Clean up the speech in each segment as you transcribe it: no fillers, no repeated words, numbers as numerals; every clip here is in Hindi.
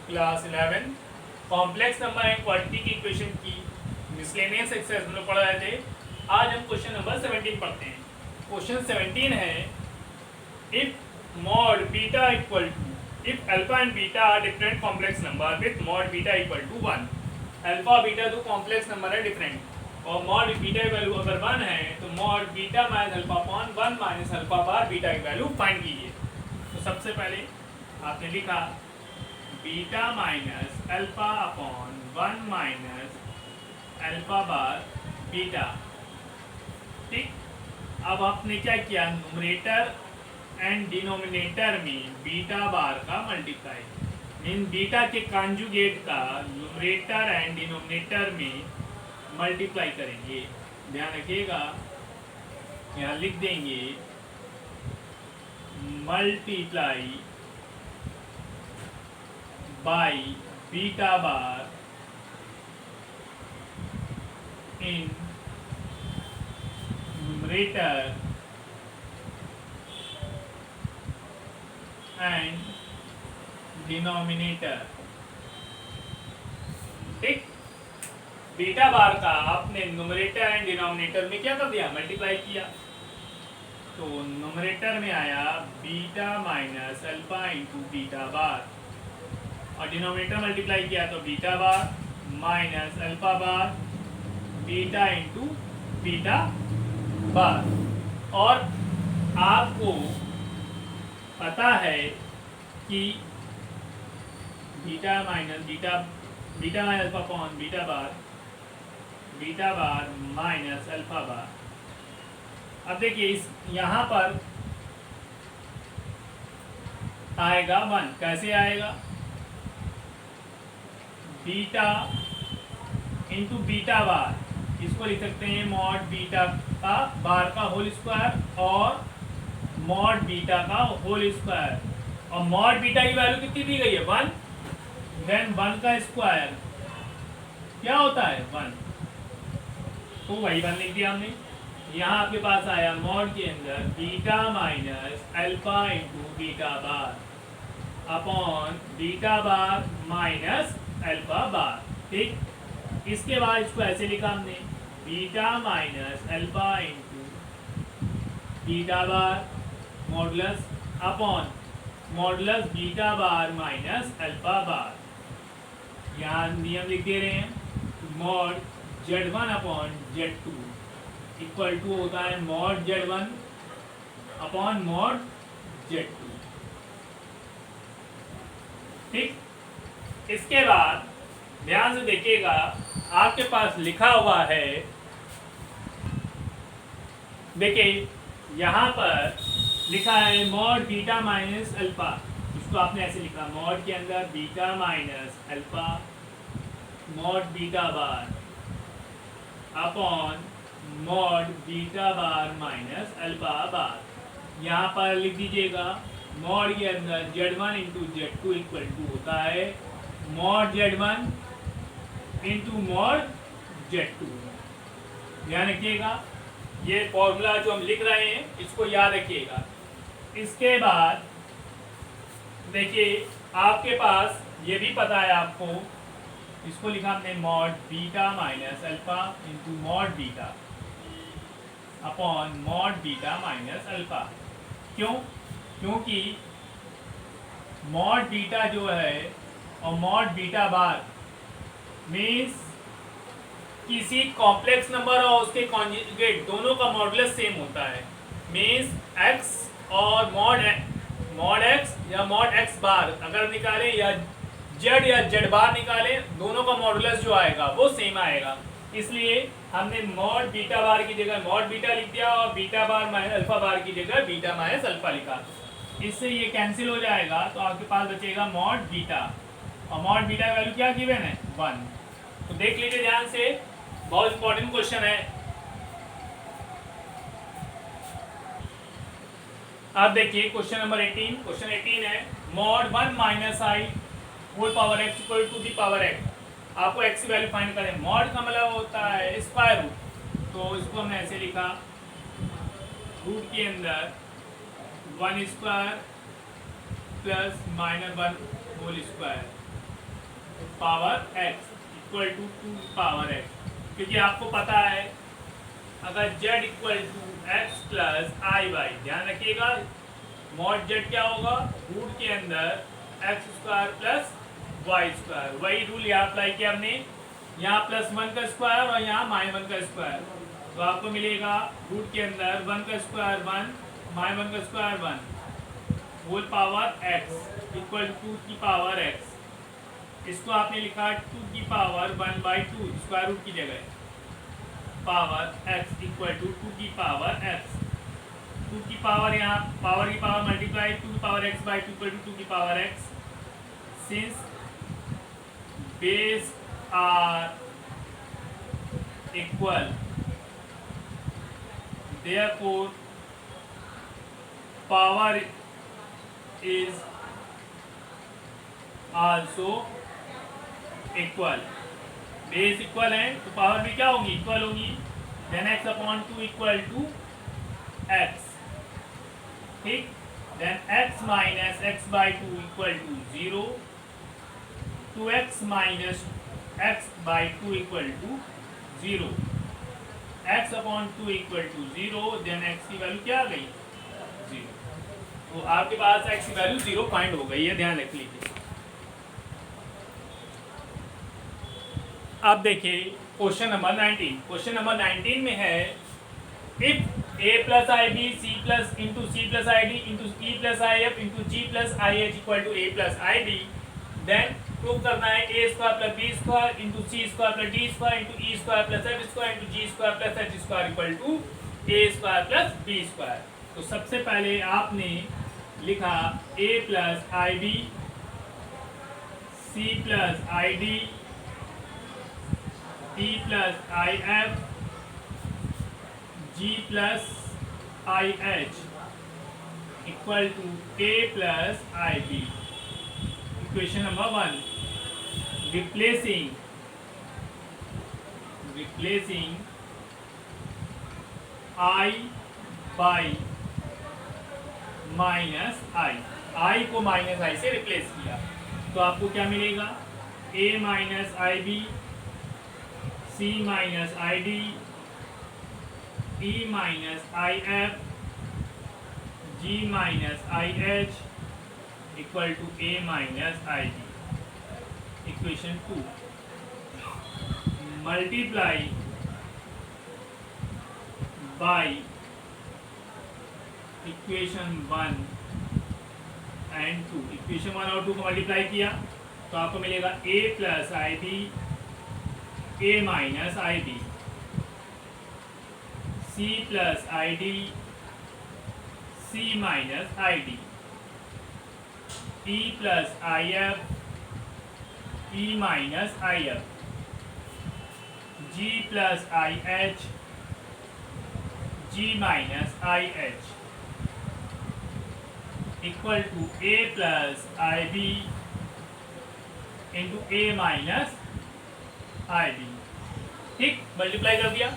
Class 11 complex number and quantity की इक्वेशन की मिसलेनियस एक्सरसाइज हम लोग पढ़ रहे थे। आज हम क्वेश्चन नंबर 17 पढ़ते हैं। क्वेश्चन 17 है, if mod beta equal to, if alpha and beta are different complex number with mod beta equal to 1। Alpha beta दो कॉम्प्लेक्स नंबर है डिफरेंट, और मॉड बीटा की वैल्यू अगर 1 है तो mod beta minus alpha upon 1 minus alpha bar beta की वैल्यू फाइंड कीजिए। तो सबसे पहले आपने लिखा beta minus alpha upon 1 minus alpha bar beta. ठीक, अब आपने क्या किया, न्यूमरेटर एंड डिनोमिनेटर में बीटा बार का मल्टीप्लाई, मीन बीटा के कॉन्जुगेट का न्यूमरेटर एंड डिनोमिनेटर में मल्टीप्लाई करेंगे। ध्यान रखिएगा, यहाँ लिख देंगे multiply by beta bar in numerator and denominator. ठीक, बीटा बार का आपने न्यूमरेटर एंड डिनोमिनेटर में क्या कर दिया, मल्टीप्लाई किया। तो न्यूमरेटर में आया beta minus alpha into beta bar, और डिनोमिनेटर मल्टीप्लाई किया तो beta bar minus alpha bar beta into beta bar. और आपको पता है कि beta minus alpha upon beta bar minus alpha bar. अब देखिए इस यहाँ पर आएगा 1, कैसे आएगा, बीटा इंटू बीटा बार, इसको लिख सकते हैं मॉड बीटा का बार का होल स्क्वायर और मॉड बीटा का होल स्क्वायर। और मॉड बीटा की वैल्यू कितनी दी गई है, 1, देन 1 का स्क्वायर क्या होता है 1, तो वही 1 लिख दिया हमने। यहाँ आपके पास आया मॉड के अंदर beta minus alpha into beta bar upon beta bar minus alpha bar. ठीक, इसके बाद इसको ऐसे लिखा हमने beta minus alpha into beta bar modulus upon modulus beta bar minus alpha bar. यहाँ नियम लिख दे रहे हैं, mod Z1 upon Z2 equal to होता है mod Z1 upon mod Z2। ठीक, इसके बाद ध्यान से देखिएगा, आपके पास लिखा हुआ है, देखिए यहाँ पर लिखा है मॉड बीटा माइनस अल्फा, इसको आपने ऐसे लिखा मॉड के अंदर beta minus alpha mod beta bar upon mod beta bar minus alpha bar. यहाँ पर लिख दीजिएगा मॉड के अंदर Z1 into Z2 equal to होता है mod Z1 into mod Z2। ध्यान रखिएगा, ये फॉर्मूला जो हम लिख रहे हैं इसको याद रखिएगा। इसके बाद देखिए आपके पास ये भी पता है आपको, इसको लिखा हमने mod beta minus alpha into mod beta upon mod beta minus alpha. क्यों, क्योंकि मॉड बीटा जो है और मॉड बीटा बार मीन्स किसी कॉम्प्लेक्स नंबर और उसके कॉन्जुगेट दोनों का मॉडुलस सेम होता है। मीन्स x और मॉड x या मॉड x बार अगर निकालें या z या z बार निकालें, दोनों का मॉडुलस जो आएगा वो सेम आएगा। इसलिए हमने मॉड बीटा बार की जगह मॉड बीटा लिख दिया और बीटा बार माइनस अल्फा बार की जगह बीटा माइनस अल्फा लिखा। इससे ये कैंसिल हो जाएगा, तो आपके पास बचेगा मॉड बीटा, और मॉड बीटा की वैल्यू क्या गिवन है 1। तो देख लीजिए ध्यान से, बहुत इंपॉर्टेंट क्वेश्चन है। अब देखिए क्वेश्चन नंबर 18। क्वेश्चन 18 है mod 1 minus i whole power x equal to the power x. आपको एक्स की वैल्यू फाइंड करें। मॉड का मतलब होता है स्क्वायर रूट, तो इसको हमने ऐसे लिखा रूट के अंदर 1 square plus -1 whole square power x equal to 2 power x, क्योंकि आपको पता है अगर z equal to x plus i y, ध्यान रखिएगा मॉड z क्या होगा, रूट के अंदर x square plus y square. वही रूल यहाँ अप्लाई किया हमने, यहाँ +1 का स्क्वायर और यहाँ -1 का स्क्वायर, तो आपको मिलेगा रूट के अंदर 1 का स्क्वायर 1, -1 का square 1, whole power x equal to 2 की पावर x। इसको आपने लिखा 2 की पावर 1/2 स्क्वायर रूट की जगह, पावर x इक्वल टू 2 की पावर x। 2 की पावर यहाँ पावर की पावर मल्टीप्लाई 2 की पावर x/2 इक्वल टू 2 की power x। Since base are equal, therefore power is also equal। Base equal है तो पावर भी क्या होगी, इक्वल होगी। Then x/2 equal to x, ठीक। Then x minus x/2 equal to 0, 2x minus x/2 equal to 0, x/2 equal to 0, then x की वैल्यू क्या आ गई, 0। तो आपके पास x की वैल्यू 0 पॉइंट हो गई है, ध्यान रख लीजिए। अब देखिए क्वेश्चन नंबर 19। क्वेश्चन नंबर 19 में है if a plus I B C plus into C plus I D into E plus I F into G plus I H equal to A plus I B, then prove करना है ए square plus B square into C square plus D square into E square plus F square into G square plus H square equal to A square plus B square. तो सबसे पहले आपने लिखा a plus I B, C plus I D, E plus I F, ji plus I H equal to A plus I B. Equation number 1, replacing I by minus I को माइनस आई से रिप्लेस किया तो आपको क्या मिलेगा, a minus i B, c minus i D, e minus i F, g minus i H equal to a minus i d. Equation 2, multiply by equation 1 and 2। Equation 1 और 2 को मल्टीप्लाई किया तो आपको मिलेगा a plus I b, a minus i B, C plus I d, c minus i D, E plus I f, e minus i F, ji plus I h, g minus i H equal to A plus I b into a minus i b. ठीक, मल्टीप्लाई कर दिया।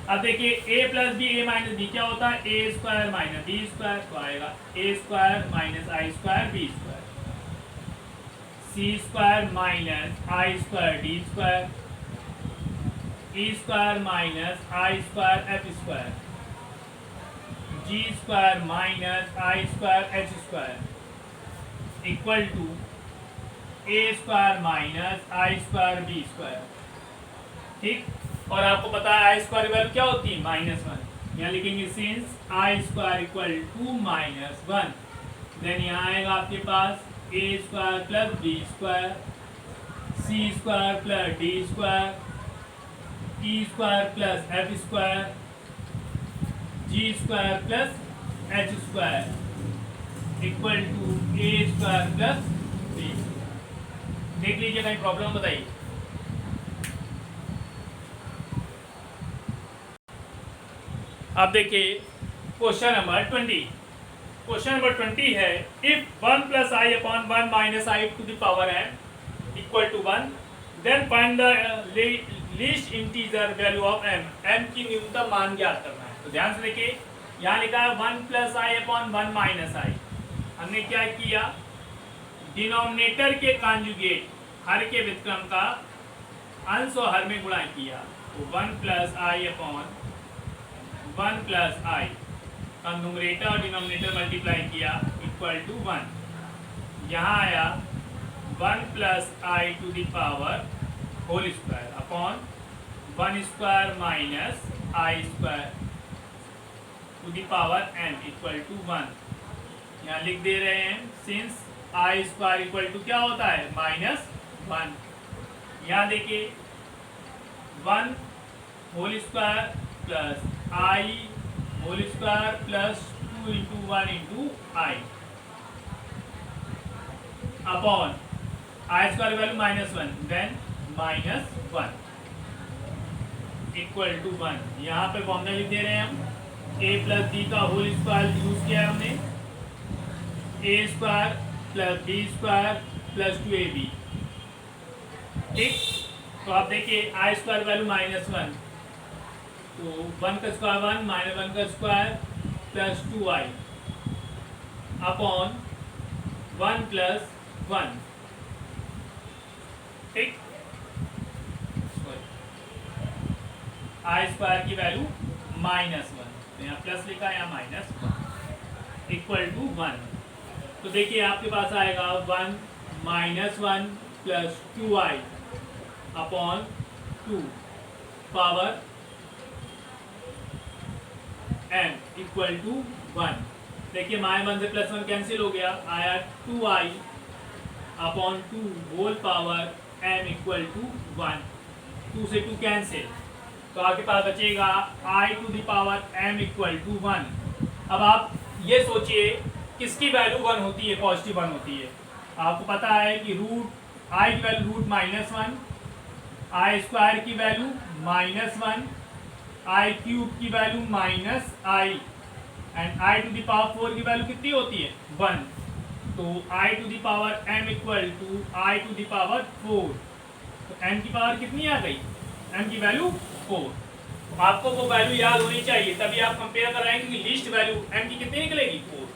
अब देखिए a plus b a minus b क्या होता है, ए स्क्वायर माइनस बी स्क्वायर, तो आएगा a square minus I square b square, C square minus I square d square, E square minus I square f square, ji square minus I square h square equal to A square minus I square b square. ठीक, और आपको पता है आई स्क्वायर वैल्यू क्या होती है, -1। यहाँ लिखेंगे since I square equal to -1, then यहाँ आएगा आपके पास A square plus B square, C square plus D square, E square plus F square, ji square plus H square equal to A square plus B. देख लीजिए कहीं प्रॉब्लम बताइए। अब देखिए क्वेश्चन नंबर 20। क्वेश्चन नंबर 20 है if 1 plus I upon 1 minus i to the power m equal to 1, then find the least integer value of m की न्यूनतम मान ज्ञात करना है। तो ध्यान से देखिए यहाँ लिखा है 1 प्लस आई अपॉन 1 माइनस आई। हमने क्या किया, डिनोमिनेटर के कॉन्जुगेट हर के व्युत्क्रम का अंश और हर में गुणा किया तो 1 plus I upon 1 plus I का न्यूमरेटर और डिनोमिनेटर मल्टीप्लाई किया इक्वल टू 1। यहाँ आया 1 plus I to the power whole square upon 1 square minus I square to the power n equal to 1। यहाँ लिख दे रहे हैं since I square equal to क्या होता है -1। यहाँ देखिए 1 whole square plus I whole square plus 2 into 1 into I upon i square value -1 then -1 equal to 1। यहाँ पे फॉर्मूला लिख दे रहे हैं हम a प्लस b का होल स्क्वायर यूज किया है हमने a square plus B square plus 2ab। ठीक, तो आप देखिए आई स्क्वायर वैल्यू -1 तो 1 का स्क्वायर 1 -1 का square plus 2i upon 1 plus 1। ठीक, आई स्क्वायर की वैल्यू -1 तो यहाँ प्लस लिखा यहाँ -1 इक्वल टू 1। तो देखिए आपके पास आएगा 1 -1 plus 2i upon 2 power n equal to 1। देखिए -1 से +1 कैंसिल हो गया, आया 2i upon 2 whole power m equal to 1। 2 से 2 कैंसिल तो आपके पास बचेगा i to the power m equal to 1। अब आप ये सोचिए किसकी वैल्यू 1 होती है, पॉजिटिव 1 होती है। आपको पता है कि रूट आई की वैल्यू रूट -1, आई स्क्वायर की वैल्यू -1, आई क्यूब की value -i and I to the power 4 की वैल्यू कितनी होती है 1। तो I to the power m equal to I to the power 4। तो m की पावर कितनी आ गई, m की वैल्यू 4। आपको वो वैल्यू याद होनी चाहिए तभी आप कंपेयर कराएंगे कि लीस्ट वैल्यू m की कितनी निकलेगी 4।